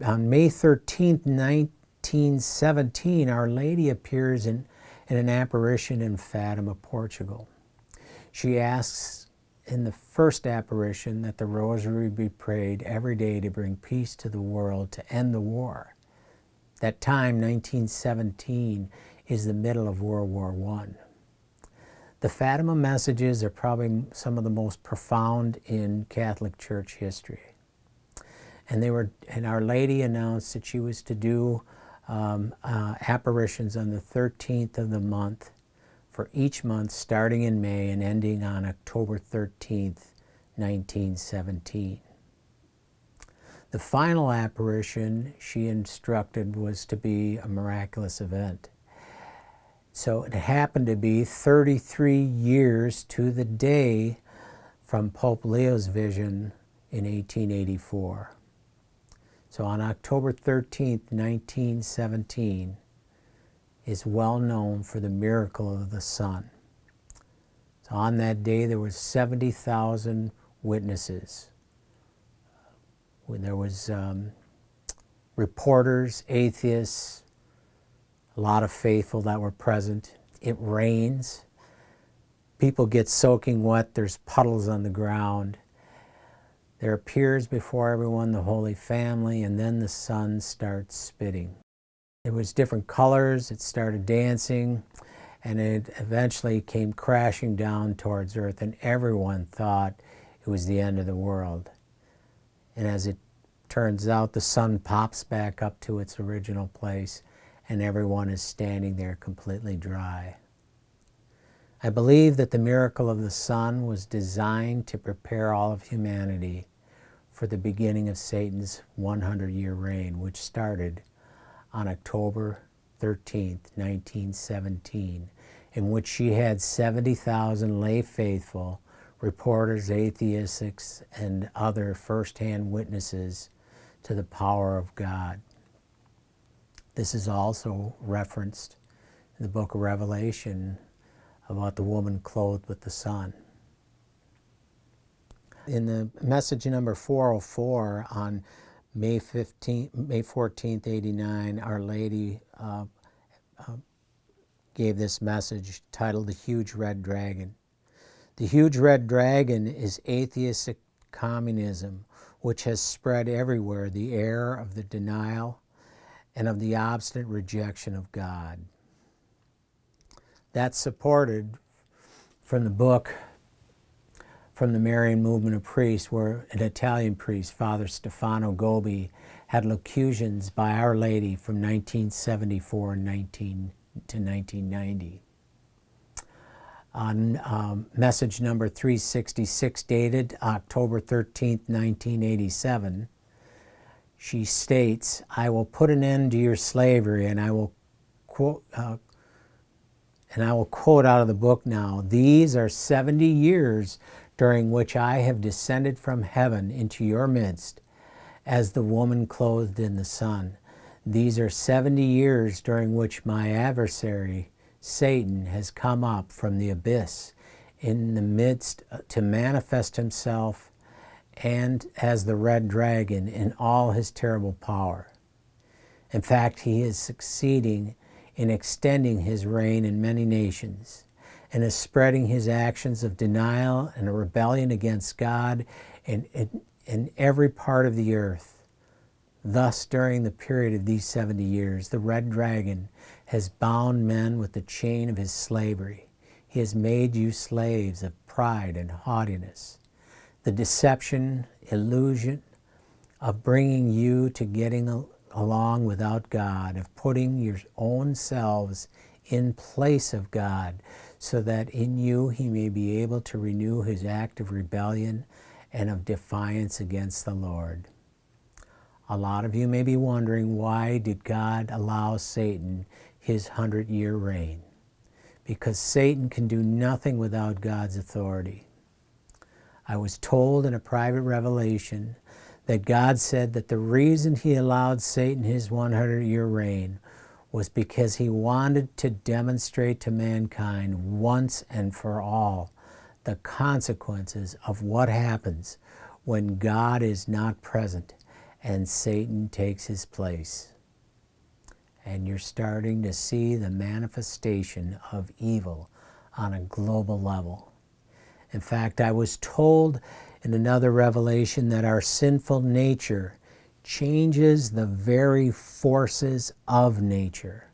On May 13th, 1917, Our Lady appears in an apparition in Fatima, Portugal. She asks in the first apparition that the rosary be prayed every day to bring peace to the world, to end the war. That time, 1917, is the middle of World War I. The Fatima messages are probably some of the most profound in Catholic Church history. And Our Lady announced that she was to do apparitions on the 13th of the month for each month, starting in May and ending on October 13th, 1917. The final apparition she instructed was to be a miraculous event. So it happened to be 33 years to the day from Pope Leo's vision in 1884. So on October 13th, 1917, is well known for the miracle of the sun. So on that day there were 70,000 witnesses. There was reporters, atheists, a lot of faithful that were present. It rains. People get soaking wet. There's puddles on the ground. There appears before everyone the Holy Family, and then the sun starts spitting. It was different colors. It started dancing, and it eventually came crashing down towards earth, and everyone thought it was the end of the world. And as it turns out, the sun pops back up to its original place, and everyone is standing there completely dry. I believe that the miracle of the sun was designed to prepare all of humanity for the beginning of Satan's 100-year reign, which started on October 13th, 1917, in which she had 70,000 lay faithful, reporters, atheists, and other first-hand witnesses to the power of God. This is also referenced in the book of Revelation about the woman clothed with the sun. In the message number 404 on May 14th, 89, Our Lady gave this message titled The Huge Red Dragon. The huge red dragon is atheistic communism, which has spread everywhere the air of the denial and of the obstinate rejection of God. That's supported from the book from the Marian movement of priests, where an Italian priest, Father Stefano Gobi, had locutions by Our Lady from 1974 to 1990. On message number 366, dated October 13th, 1987, she states, "I will put an end to your slavery," and I will quote out of the book now, "These are 70 years during which I have descended from heaven into your midst as the woman clothed in the sun. These are 70 years during which my adversary, Satan, has come up from the abyss in the midst to manifest himself and as the red dragon in all his terrible power. In fact, he is succeeding in extending his reign in many nations and is spreading his actions of denial and a rebellion against God in every part of the earth. Thus, during the period of these 70 years, the red dragon has bound men with the chain of his slavery. He has made you slaves of pride and haughtiness. The deception, illusion of bringing you to getting along without God, of putting your own selves in place of God, so that in you he may be able to renew his act of rebellion and of defiance against the Lord. A lot of you may be wondering, why did God allow Satan his 100-year reign? Because Satan can do nothing without God's authority. I was told in a private revelation that God said that the reason he allowed Satan his 100-year reign was because he wanted to demonstrate to mankind once and for all the consequences of what happens when God is not present and Satan takes his place. And you're starting to see the manifestation of evil on a global level. In fact, I was told in another revelation that our sinful nature changes the very forces of nature.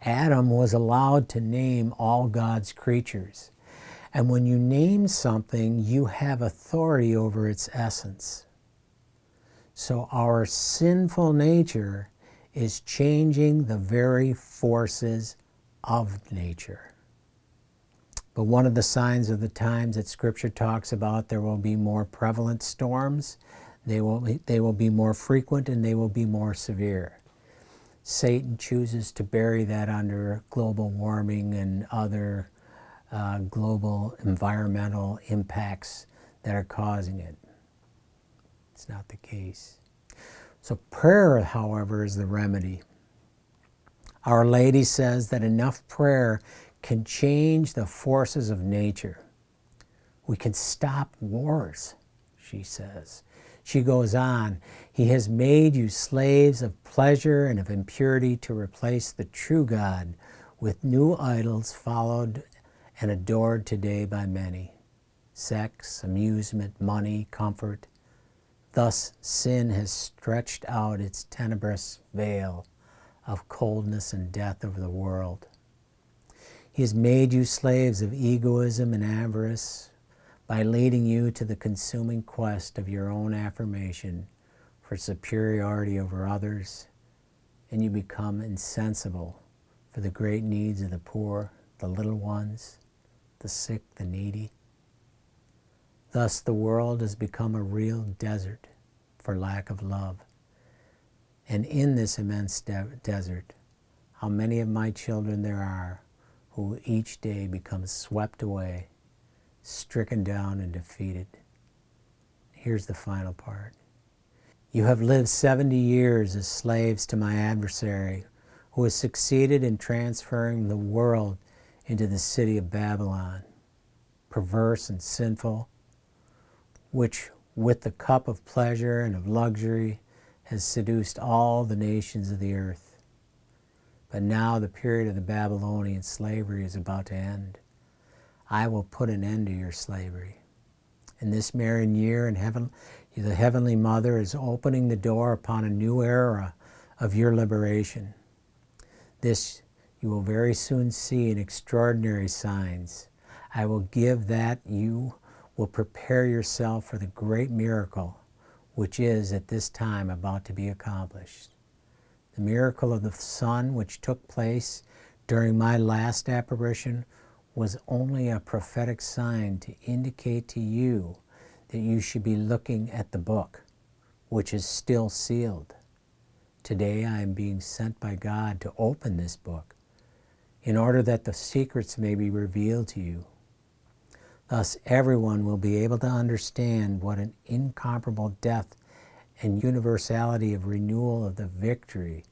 Adam was allowed to name all God's creatures. And when you name something, you have authority over its essence. So our sinful nature is changing the very forces of nature. But one of the signs of the times that Scripture talks about, there will be more prevalent storms, they will be more frequent, and they will be more severe. Satan chooses to bury that under global warming and other global environmental impacts that are causing it. It's not the case. So prayer, however, is the remedy. Our Lady says that enough prayer can change the forces of nature. We can stop wars, she says. She goes on, He has made you slaves of pleasure and of impurity to replace the true God with new idols followed and adored today by many. Sex, amusement, money, comfort. Thus sin has stretched out its tenebrous veil of coldness and death over the world. He has made you slaves of egoism and avarice by leading you to the consuming quest of your own affirmation for superiority over others, and you become insensible for the great needs of the poor, the little ones, the sick, the needy. Thus the world has become a real desert for lack of love. And in this immense desert, how many of my children there are who each day become swept away, stricken down and defeated. Here's the final part. You have lived 70 years as slaves to my adversary, who has succeeded in transferring the world into the city of Babylon, perverse and sinful, which with the cup of pleasure and of luxury has seduced all the nations of the earth. But now the period of the Babylonian slavery is about to end. I will put an end to your slavery. In this Marian year in heaven, the Heavenly Mother is opening the door upon a new era of your liberation. This you will very soon see in extraordinary signs. I will give that you will prepare yourself for the great miracle which is at this time about to be accomplished. The miracle of the sun which took place during my last apparition was only a prophetic sign to indicate to you that you should be looking at the book, which is still sealed. Today I am being sent by God to open this book in order that the secrets may be revealed to you. Thus everyone will be able to understand what an incomparable depth and universality of renewal of the victory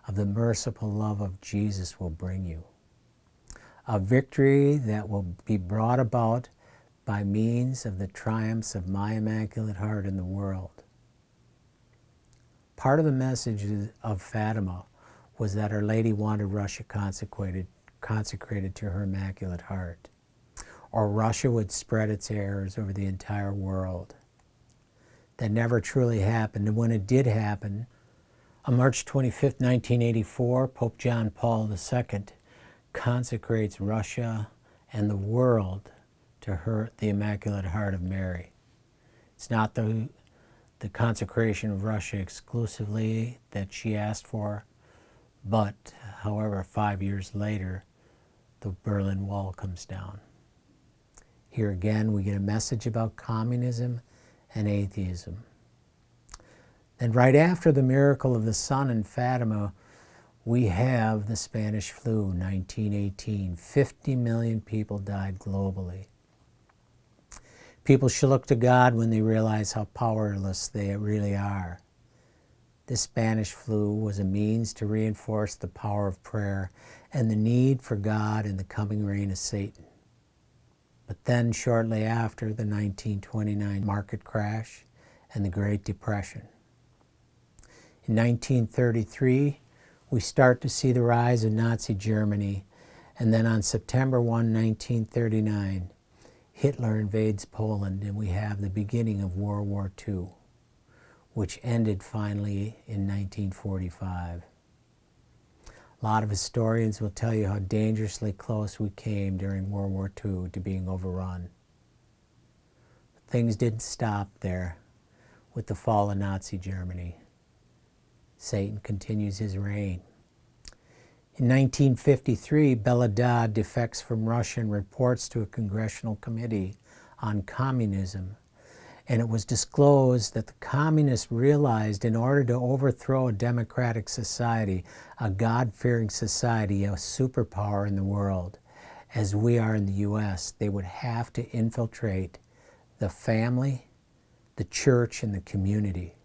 of the merciful love of Jesus will bring you. A victory that will be brought about by means of the triumphs of my Immaculate Heart in the world. Part of the message of Fatima was that Our Lady wanted Russia consecrated to her Immaculate Heart, or Russia would spread its errors over the entire world. That never truly happened, and when it did happen, on March 25, 1984, Pope John Paul II consecrates Russia and the world to the Immaculate Heart of Mary. It's not the consecration of Russia exclusively that she asked for, but, however, 5 years later, the Berlin Wall comes down. Here again, we get a message about communism and atheism. And right after the miracle of the sun in Fatima, we have the Spanish flu, 1918. 50 million people died globally. People should look to God when they realize how powerless they really are. The Spanish flu was a means to reinforce the power of prayer and the need for God in the coming reign of Satan. But then, shortly after, the 1929 market crash and the Great Depression. In 1933, we start to see the rise of Nazi Germany, and then on September 1, 1939, Hitler invades Poland, and we have the beginning of World War II, which ended finally in 1945. A lot of historians will tell you how dangerously close we came during World War II to being overrun. Things didn't stop there with the fall of Nazi Germany. Satan continues his reign. In 1953, Belladad defects from Russia and reports to a congressional committee on communism. And it was disclosed that the communists realized in order to overthrow a democratic society, a God-fearing society, a superpower in the world, as we are in the U.S., they would have to infiltrate the family, the church, and the community.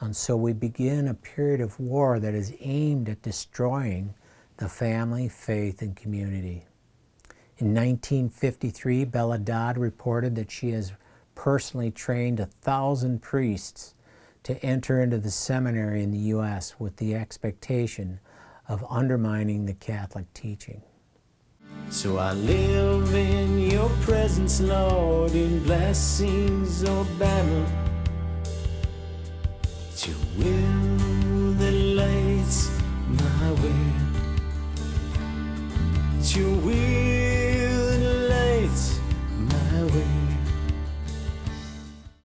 And so we begin a period of war that is aimed at destroying the family, faith, and community. In 1953, Belladad reported that she has personally trained 1,000 priests to enter into the seminary in the U.S. with the expectation of undermining the Catholic teaching. So I live in your presence, Lord, in blessings, oh banner. It's your will